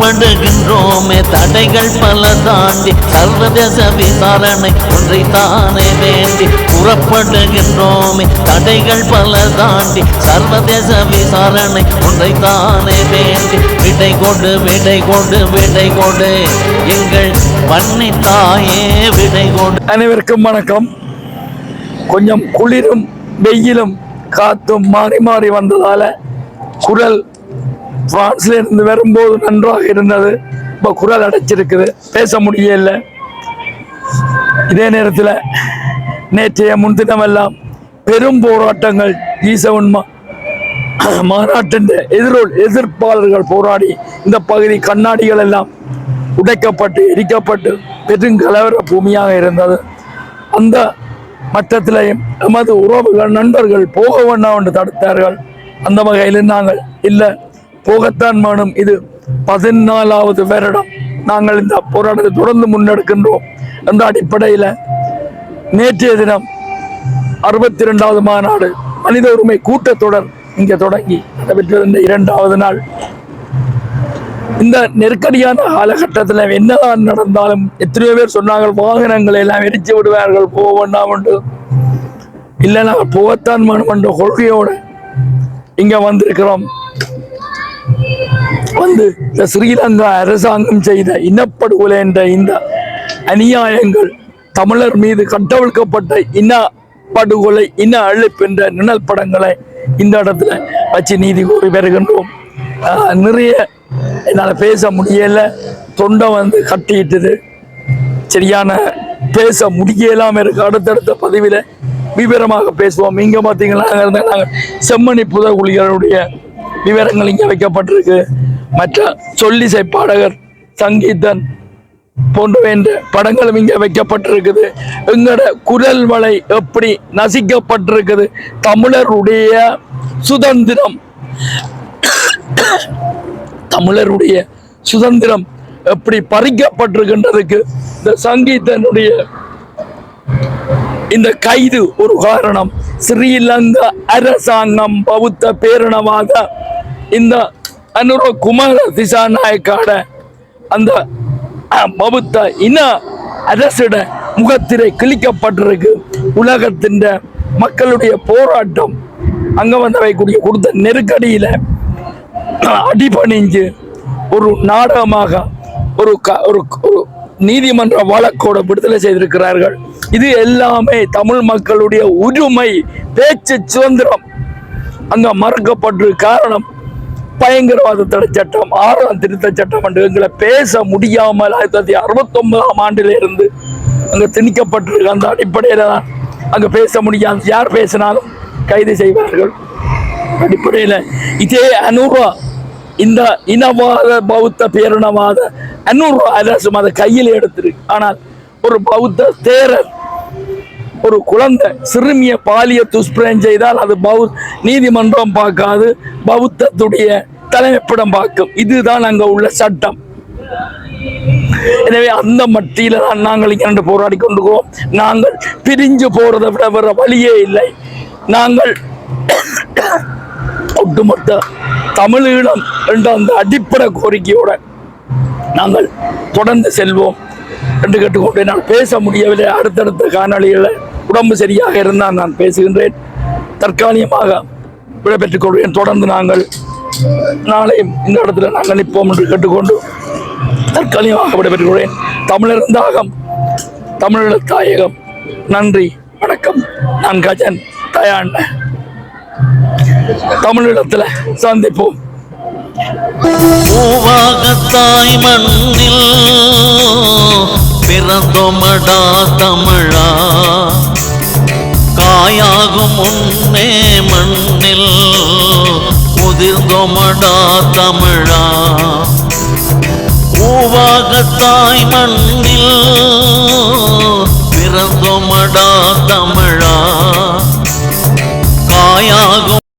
புறப்படுகின்றோமே தடைகள் பல தாண்டி சர்வதேச விசாரணை ஒன்றைத்தானே வேண்டி புறப்படுகின்றோமே தடைகள் பல தாண்டி சர்வதேச விசாரணை ஒன்றைத்தானே வேண்டி விடை கொண்டு விடை கொண்டு விடை கொண்டு எங்கள் வன்னி தாயே விடை கொண்டு. அனைவருக்கும் வணக்கம். கொஞ்சம் குளிரும் வெயிலும் காத்தும் மாறி மாறி வந்ததால குரல் பிரான்ஸ்ல இருந்து வரும்போது நன்றாக இருந்தது. இப்போ குரல் அடைச்சிருக்குது, பேச முடியல. இதே நேரத்தில் நேற்றைய முன்தினமெல்லாம் பெரும் போராட்டங்கள் G7 மாநாட்டின் எதிர்ப்பாளர்கள் போராடி இந்த பகுதி கண்ணாடிகள் எல்லாம் உடைக்கப்பட்டு எரிக்கப்பட்டு பெரும் கலவர பூமியாக இருந்தது. அந்த மட்டத்திலையும் எமது உறவுகள் நண்பர்கள் போக வேண்டாம் என்று தடுத்தார்கள். அந்த வகையில் நாங்கள் இல்லை, போகத்தான் வேணும். இது 14வது வருடம் நாங்கள் இந்த போராட்டத்தை தொடர்ந்து முன்னெடுக்கின்றோம் என்ற அடிப்படையில் நேற்றைய தினம் 62வது மாநாடு மனித உரிமை கூட்டத்தொடர் இங்கே தொடங்கி நடைபெற்றிருந்த 2வது நாள். இந்த நெருக்கடியான காலகட்டத்தில் என்னதான் நடந்தாலும் எத்தனையோ பேர் சொன்னார்கள் வாகனங்களை எல்லாம் எரிச்சு விடுவார்கள், போக வேண்டாம் என்று. இல்லை, நாங்கள் போகத்தான் வேணும் என்ற கொள்கையோடு இங்க வந்திருக்கிறோம். வந்து இந்த ஸ்ரீலங்கா அரசாங்கம் செய்த இனப்படுகொலை என்ற இந்த அநியாயங்கள், தமிழர் மீது கட்டவிழ்க்கப்பட்ட இனப்படுகொலை இன அழிப்பு என்ற நிழல் படங்களை இந்த இடத்துல வச்சு நீதி கோரி வருகின்றோம். நிறைய என்னால் பேச முடியல, தொண்டை வந்து கட்டிட்டுது, சரியான பேச முடியலாம இருக்கு. அடுத்தடுத்த பதிவில் விவரமாக பேசுவோம். இங்க பார்த்தீங்கன்னா நாங்கள் செம்மணி புதகுலிகளுடைய விவரங்கள் இங்கே வைக்கப்பட்டிருக்கு. மற்ற சொல்லிசை பாடகர் சங்கீதன் போன்ற படங்களும் இங்கே வைக்கப்பட்டிருக்குது. எங்களோட குரல் வளை எப்படி நசிக்கப்பட்டிருக்குது, தமிழருடைய சுதந்திரம் எப்படி பறிக்கப்பட்டிருக்கின்றதுக்கு இந்த சங்கீதனுடைய இந்த கைது ஒரு காரணம். ஸ்ரீலங்கா அரசாங்கம் பௌத்த பேரணவாத இந்த அனுர குமார திசாநாயக்காட அந்த பௌத்த இன அரசிட முகத்திரை கிழிக்கப்பட்டிருக்கு. உலகத்தின் மக்களுடைய போராட்டம் அங்க வந்தவைக்கூடிய கொடுத்த நெருக்கடியில அடிபணிஞ்சு ஒரு நாடகமாக ஒரு நீதிமன்ற வழக்கோட விடுதலை செய்திருக்கிறார்கள். இது எல்லாமே தமிழ் மக்களுடைய உரிமை, பேச்சு சுதந்திரம் அங்க மறுக்கப்பட்டு காரணம் பயங்கரவாத தடை சட்டம், 6ஆம் திருத்த சட்டம் என்று எங்களை பேச முடியாமல் 1969ஆம் ஆண்டில இருந்து அங்க திணிக்கப்பட்டிருக்கு. அந்த அடிப்படையில தான் அங்க பேச முடியாது. யார் பேசினாலும் கைது செய்வார்கள். அடிப்படையில இதே அனுரா இந்த இனவாத பௌத்த பேரணவாத அனுரா அரசு அதை கையில் எடுத்திருக்கு. ஆனால் ஒரு பௌத்த தேரர் ஒரு குழந்தை சிறுமிய பாலிய துஷ்பிரயம் செய்தால் அது நீதிமன்றம் பார்க்காது, பௌத்தத்துடைய தலைமைப்பிடம் பார்க்கும். இதுதான் அங்க உள்ள சட்டம். எனவே அந்த மட்டியில தான் நாங்கள் இங்கே போராடி கொண்டிருக்கிறோம். நாங்கள் பிரிஞ்சு போறதை விட வேற வழியே இல்லை. நாங்கள் ஒட்டுமொத்த தமிழீழம் என்ற அந்த அடிப்படை கோரிக்கையோட நாங்கள் தொடர்ந்து செல்வோம் என்று கேட்டுக்கொண்டு நான் பேச முடியவில்லை. அடுத்தடுத்த காணொலிகளை உடம்பு சரியாக இருந்தால் நான் பேசுகின்றேன். தற்காலிகமாக விடைபெற்றுக் கொள்வேன். தொடர்ந்து நாங்கள் நாளையும் இந்த இடத்துல நாங்கள் நிற்போம் என்று கேட்டுக்கொண்டு தற்காலிகமாக விடைபெற்றுக் கொள்வேன். தமிழர் தாகம், தமிழீழ தாயகம். நன்றி, வணக்கம். நான் கஜன் தயான். தமிழீழத்துல சந்திப்போம். பூவாகத்தாய் மண்ணில் பிறந்தோமடா தமிழா, காயாகும் முன்னே மண்ணில் முதிர்ந்தோமடா தமிழா. பூவாகத்தாய் மண்ணில் பிறந்தோமடா தமிழ்